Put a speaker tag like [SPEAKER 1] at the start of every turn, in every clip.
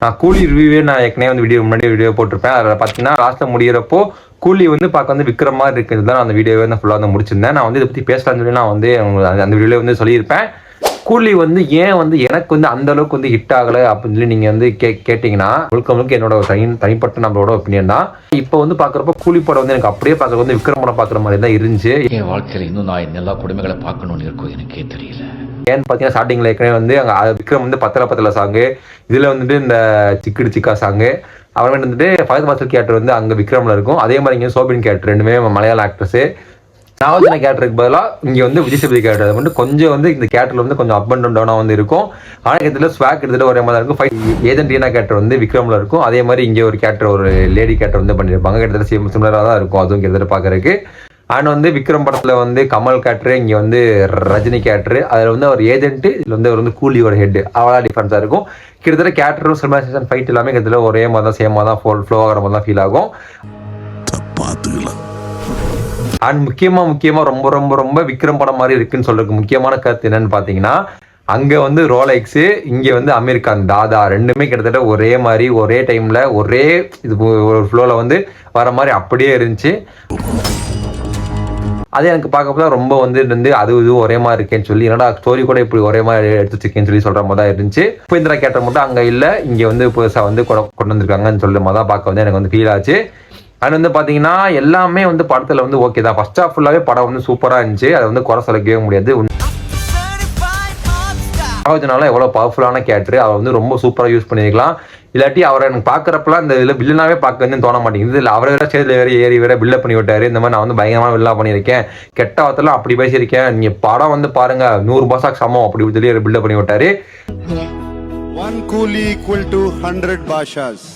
[SPEAKER 1] கூலி ரிவ்யூவே நான் ஏற்கனவே வந்து முன்னாடி வீடியோ போட்டிருப்பேன். அதில் பார்த்தீங்கன்னா லாஸ்ட்டில் முடிகிறப்போ கூலி வந்து பார்க்க வந்து விற்கிற மாதிரி இருக்கிறது தான் அந்த வீடியோவை வந்து ஃபுல்லாக வந்து முடிச்சிருந்தேன். நான் வந்து இதை பற்றி பேசலாம்னு சொல்லி நான் வந்து அந்த வீடியோவில் வந்து சொல்லியிருப்பேன். கூலி வந்து ஏன் வந்து எனக்கு வந்து அந்த அளவுக்கு வந்து ஹிட் ஆகலை அப்படின்னு சொல்லி நீங்கள் வந்து கேட்டிங்கன்னா முழுக்க என்னோட தனிப்பட்ட நம்மளோட ஒப்பீனியன் தான். இப்போ வந்து பார்க்குறப்போ கூலி படம் வந்து எனக்கு அப்படியே பார்க்குறது வந்து விக்ரம் படம் பார்க்குற மாதிரி தான் இருந்துச்சு.
[SPEAKER 2] என் வாழ்க்கையில் இன்னும் நான் எல்லா குடும்பங்களை பார்க்கணும்னு இருக்கும் எனக்கே தெரியல.
[SPEAKER 1] ஏன்னு பார்த்தீங்கன்னா ஸ்டார்டிங்கில் ஏற்கனவே வந்து அங்கே விக்ரம் வந்து பத்தல சாங்கு, இதில் வந்துட்டு இந்த சிக்கிடு சிக்கா சாங்கு, அப்புறமேட்டு வந்துட்டு ஃபயத் பாஸ்டர் கேரக்டர் வந்து அங்கே விக்ரமில் இருக்கும். அதே மாதிரி இங்கே சோபின் கேரக்டர் ரெண்டுமே மலையாள ஆக்ட்ரஸு. நாகார்ஜுனா கேரக்டருக்கு பதிலாக இங்கே வந்து விஜய் சேதுபதி கேரக்டர் அது மட்டும் கொஞ்சம் வந்து இந்த கேரக்டரில் வந்து கொஞ்சம் அப் அண்ட் டவுனாக வந்து இருக்கும். ஆனால் இதில் ஸ்வாக் எடுத்துகிட்டு ஒரே மாதிரி தான் இருக்கும். ஏஜென்ட் ரீனா கேரக்டர் வந்து விக்ரமில் இருக்கும். அதே மாதிரி இங்கே ஒரு கேரக்டர் ஒரு லேடி கேரக்டர் வந்து பண்ணியிருப்பாங்க. கிட்டத்தட்ட சிமிலராக தான் இருக்கும் அதுவும் கிட்டத்தட்ட பார்க்குறதுக்கு. அண்ட் வந்து விக்ரம் படத்தில் வந்து கமல் கேரக்டர், இங்கே வந்து ரஜினி கேரக்டர், அதில் வந்து அவர் ஏஜென்ட்டு, இதில் வந்து அவர் வந்து கூலியோட ஹெட், அவ்வளோ டிஃப்ரென்ஸாக இருக்கும். கிட்டத்தட்ட கேரக்டரும் சினிமாசேஷன் ஃபைட் எல்லாமே கிட்டத்தட்ட ஒரே மாதிரி தான் சேமாக தான் ஃப்ளோ ஆகிற மாதிரி தான் ஃபீல் ஆகும். அண்ட் முக்கியமாக ரொம்ப ரொம்ப ரொம்ப விக்ரம் படம் மாதிரி இருக்குன்னு சொல்றதுக்கு முக்கியமான கருத்து என்னன்னு பார்த்தீங்கன்னா, அங்கே வந்து ரோலெக்ஸு, இங்கே வந்து அமீர்கான் தாதா ரெண்டுமே கிட்டத்தட்ட ஒரே மாதிரி ஒரே டைமில் ஒரே இது ஒரு ஃப்ளோவில் வந்து வர மாதிரி அப்படியே இருந்துச்சு. அதே எனக்கு பார்க்கப்போ ரொம்ப வந்து அது இதுவும் ஒரே மாதிரி இருக்கேன்னு சொல்லி, என்னடா ஸ்டோரி கூட இப்படி ஒரே மாதிரி எடுத்து வச்சிருக்கேன்னு சொல்லி சொல்கிற மாதிரி தான் இருந்துச்சு. உபேந்திரா கேரக்டர் மட்டும் அங்கே இல்லை, இங்கே வந்து புதுசாக வந்து கொண்டு வந்திருக்காங்கன்னு சொல்கிற மாதிரி தான் பார்க்க வந்து எனக்கு வந்து ஃபீல் ஆச்சு. அண்ட் வந்து பார்த்தீங்கன்னா எல்லாமே வந்து படத்தில் வந்து ஓகே தான். ஃபர்ஸ்ட் ஹாஃப் ஃபுல்லாகவே படம் வந்து சூப்பராக இருந்துச்சு. அதை வந்து குறை சொல்லவே முடியாது. நாகார்ஜுனால எவ்வளோ பவர்ஃபுல்லான கேரக்டர், அவர் வந்து ரொம்ப சூப்பராக யூஸ் பண்ணியிருக்கலாம். இல்லாட்டி அவரை எனக்கு பார்க்குறப்பெல்லாம் இந்த இதில் வில்லனாவே பார்க்க வந்து தோண மாட்டேங்குது. இல்லை அவரை வேற ஸ்டேஜில் வேறு ஏறி வேற பில்ல பண்ணி விட்டாரு. இந்த மாதிரி நான் வந்து பயங்கரமாக வில்லா பண்ணியிருக்கேன், கெட்ட வார்த்தைலாம் அப்படி பேசியிருக்கேன், நீங்கள் படம் வந்து பாருங்க 100 பாஷாக்கு சமம் அப்படி சொல்லி பில்ல பண்ணி விட்டாரு.
[SPEAKER 3] 1 கூலி equal to 100 பாஷாஸ்.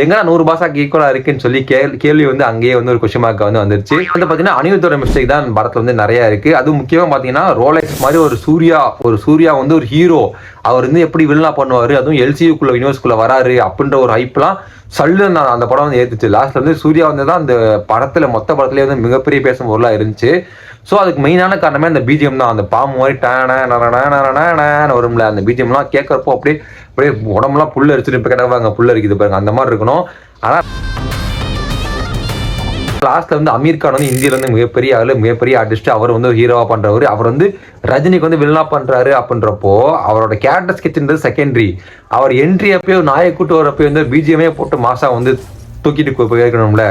[SPEAKER 1] எங்க 100 பாஷாக்கு ஈக்குவலாக இருக்குன்னு சொல்லி கேள்வி வந்து அங்கேயே வந்து ஒரு கொஸ்டின் மார்க் வந்து வந்துருச்சு. வந்து பார்த்தீங்கன்னா அனிருத்தோட மிஸ்டேக் தான் படத்தில் வந்து நிறைய இருக்கு. அதுவும் முக்கியமாக பார்த்தீங்கன்னா ரோலெக்ஸ் மாதிரி ஒரு சூர்யா வந்து ஒரு ஹீரோ, அவர் வந்து எப்படி வில்லனா பண்ணுவார், அதுவும் எல்சியூக்குள்ள யூனிவர்ஸ்குள்ள வராரு அப்படின்ற ஒரு ஹைப்லாம் சல்லு அந்த படம் வந்து ஏற்றுச்சு. லாஸ்ட்ல வந்து சூர்யா வந்து தான் அந்த படத்தில் மொத்த படத்துலேயே வந்து மிகப்பெரிய பேசும் பொருளாக இருந்துச்சு. ஸோ அதுக்கு மெயினான காரணமே அந்த பிஜிஎம் தான். அந்த பாம்பு மாதிரி வரும்ல, அந்த பிஜிஎம்லாம் கேட்கறப்போ அப்படியே உடம்புலாம் புல்ல அரிச்சுட்டு இப்போ கிடப்பாங்க, புல்ல இருக்குது பாருங்க, அந்த மாதிரி இருக்கணும். ஆனால் லாஸ்ட்ல வந்து அமீர்கான் வந்து இந்தியில வந்து மிகப்பெரிய ஆர்டிஸ்ட், அவர் வந்து ஹீரோவா பண்றவர், அவர் வந்து ரஜினிக்கு வந்து வில்லனா பண்றாரு அப்படின்றப்போ அவரோட கேரக்டர் ஸ்கெட்ச்ன்றது செகண்டரி. அவர் என்ட்ரி அப்பயோ நாயை கூட்டு வரப்போ வந்து பிஜிஎமே போட்டு மாசா வந்து தூக்கிட்டு போயிருக்கணும்ல.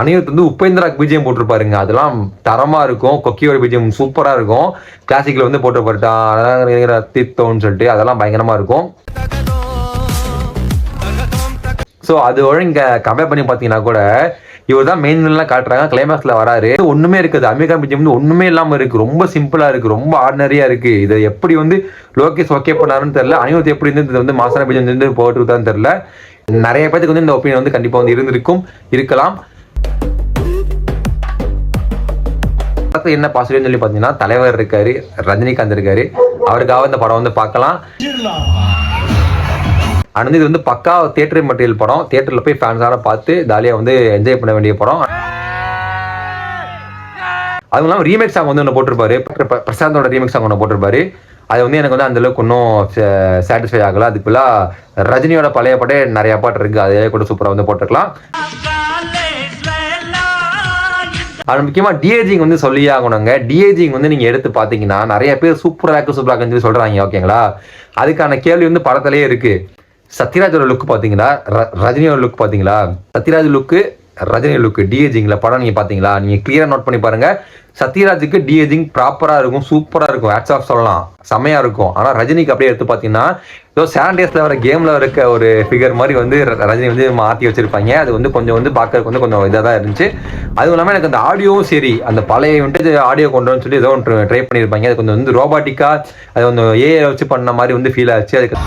[SPEAKER 1] அனிருத் வந்து உபேந்திராக்கு பிஜிஎம் போட்டிருப்பாருங்க, அதெல்லாம் தரமா இருக்கும். கொக்கியோட பிஜிஎம் சூப்பரா இருக்கும். கிளாசிக்ல வந்து போட்டுப்பாருட்டான் தீர்த்தோன்னு சொல்லிட்டு அதெல்லாம் பயங்கரமா இருக்கும். ஸோ அதோட இங்கே கம்பேர் பண்ணி பார்த்தீங்கன்னா கூட இவர் தான் மெயின் வில்லனா காட்டுறாங்க. கிளைமேக்ஸ்ல வராரு, ஒண்ணுமே இருக்குது. அமீர்கான் பிஜிஎம் வந்து ஒண்ணுமே இல்லாம இருக்கு, ரொம்ப சிம்பிளா இருக்கு, ரொம்ப ஆர்டினரியா இருக்கு. இதை எப்படி வந்து லோகேஷ் ஓகே பண்ணாருன்னு தெரியல. அனிருத் எப்படி இருந்து இது வந்து மாசான பிஜிஎம் வந்து போட்டுருக்கான்னு தெரியல. நிறைய பேருக்கு வந்து இந்த ஒப்பீனியன் வந்து கண்டிப்பா வந்து இருக்கலாம். என்ன பாசிட்டிவ்னு சொல்லி பார்த்தீங்கன்னா தலைவர் இருக்காரு, ரஜினிகாந்த் இருக்காரு, அவருக்காக இந்த படம் வந்து பார்க்கலாம். ஆனால் இது வந்து பக்கா தியேட்டர் மெட்டீரியல் படம். தியேட்டரில் போய் ஃபேன்ஸான பார்த்து ஜாலியாக வந்து என்ஜாய் பண்ண வேண்டிய படம். அதுவும் இல்லாமல் ரீமேக் சாங் வந்து ஒன்று போட்டிருப்பாரு, பிரசாந்தோட ரீமேக் சாங் ஒன்று போட்டிருப்பாரு. அது வந்து எனக்கு வந்து அந்தளவுக்கு இன்னும் சாட்டிஸ்ஃபை ஆகலை. அதுக்குள்ள ரஜினியோட பழைய பாட்டே நிறைய பாட்டு இருக்குது, அதே கூட சூப்பராக வந்து போட்டுருக்கலாம். அது முக்கியமாக டிஏஜிங் வந்து சொல்லியே ஆகணுங்க. டிஏஜிங் வந்து நீங்கள் எடுத்து பார்த்தீங்கன்னா நிறைய பேர் சூப்பராக சொல்லி சொல்கிறாங்க, ஓகேங்களா. அதுக்கான கேள்வி வந்து படத்திலேயே இருக்குது. சத்யராஜோட லுக் பார்த்தீங்களா, ரஜினியோட லுக் பார்த்தீங்களா, சத்யராஜ் லுக்கு ரஜினி லுக்கு டிஏஜிங்கில் படம் நீங்கள் பார்த்தீங்களா, நீங்கள் கிளியராக நோட் பண்ணி பாருங்கள். சத்யராஜுக்கு டிஏஜிங் ப்ராப்பராக இருக்கும், சூப்பராக இருக்கும், ஹேட்ஸ் ஆஃப் சொல்லலாம், செம்மையாக இருக்கும். ஆனால் ரஜினிக்கு அப்படியே எடுத்து பார்த்தீங்கன்னா ஏதோ சாண்டேஸில் வர கேமில் இருக்க ஒரு ஃபிகர் மாதிரி வந்து ரஜினி வந்து மாற்றி வச்சுருப்பாங்க. அது வந்து கொஞ்சம் வந்து பார்க்கறதுக்கு வந்து கொஞ்சம் இதாக தான் இருந்துச்சு. அதுவும் இல்லாமல் எனக்கு அந்த ஆடியோவும் சரி, அந்த பழைய விண்டேஜ் ஆடியோ கொண்டு வந்து சொல்லி ஏதோ ஒன்று ட்ரை பண்ணியிருப்பாங்க. அது கொஞ்சம் வந்து ரோபாட்டிக்காக அது கொஞ்சம் ஏஐ வச்சு பண்ண மாதிரி வந்து ஃபீல் ஆச்சு. அதுக்கு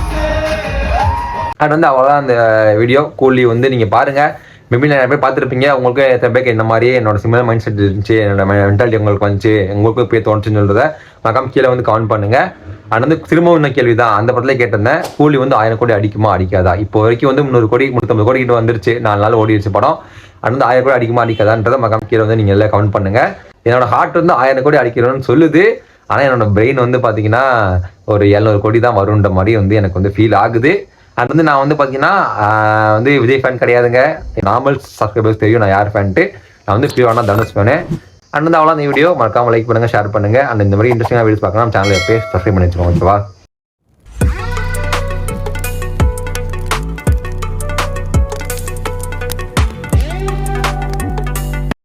[SPEAKER 1] அது வந்து அவ்வளோதான் அந்த வீடியோ. கூலி வந்து நீங்கள் பாருங்கள், மேபி நிறைய பேர் பார்த்துருப்பீங்க. உங்களுக்கு எத்தனை பேருக்கு இந்த மாதிரியே என்னோட சிமிலர் மைண்ட் செட் இருந்துச்சு, என்னோட மென்டாலிட்டி உங்களுக்கு வந்துச்சு, உங்களுக்கு போய் தோணுச்சுன்னு சொல்கிறத மக்காம கீழே வந்து கமெண்ட் பண்ணுங்கள். அது வந்து திரும்பவும் இன்னும் கேள்வி தான், அந்த படத்தில் கேட்டிருந்தேன், கூலி வந்து 1000 கோடி அடிக்குமா அடிக்காதா? இப்போ வரைக்கும் வந்து 300 கோடி 350 கோடி கிட்ட வந்துருச்சு, 4 நாள் ஓடிடுச்சு படம். அது வந்து 1000 கோடி அடிக்குமா அடிக்காதான்றதை மக்காம கீழே வந்து நீங்கள் எல்லாம் கமெண்ட் பண்ணுங்கள். என்னோட ஹார்ட் வந்து 1000 கோடி அடிக்கிறோன்னு சொல்லுது. ஆனால் என்னோட பிரெயின் வந்து பார்த்தீங்கன்னா ஒரு 700 கோடி தான் வருன்ற மாதிரி வந்து எனக்கு வந்து ஃபீல் ஆகுது. அது வந்து நான் வந்து பார்த்தீங்கன்னா வந்து விஜய் ஃபேன் கிடையாதுங்க. நார்மல் சப்ஸ்கிரைபர்ஸ் தெரியும் நான் யார் ஃபேன்ட்டு. நான் வந்து பியூரான தனுஷ் ஃபேனு. அண்ட் வந்து அவ்வளோ இந்த வீடியோ மறக்காம லைக் பண்ணுங்க, ஷேர் பண்ணுங்க. அண்ட் இந்த மாதிரி இன்ட்ரெஸ்டிங்காக வீடியோஸ் பார்க்கலாம் சேனல் எப்பயே சப்ஸ்கிரைப் பண்ணி வச்சுக்கோங்க. ஓகேவா?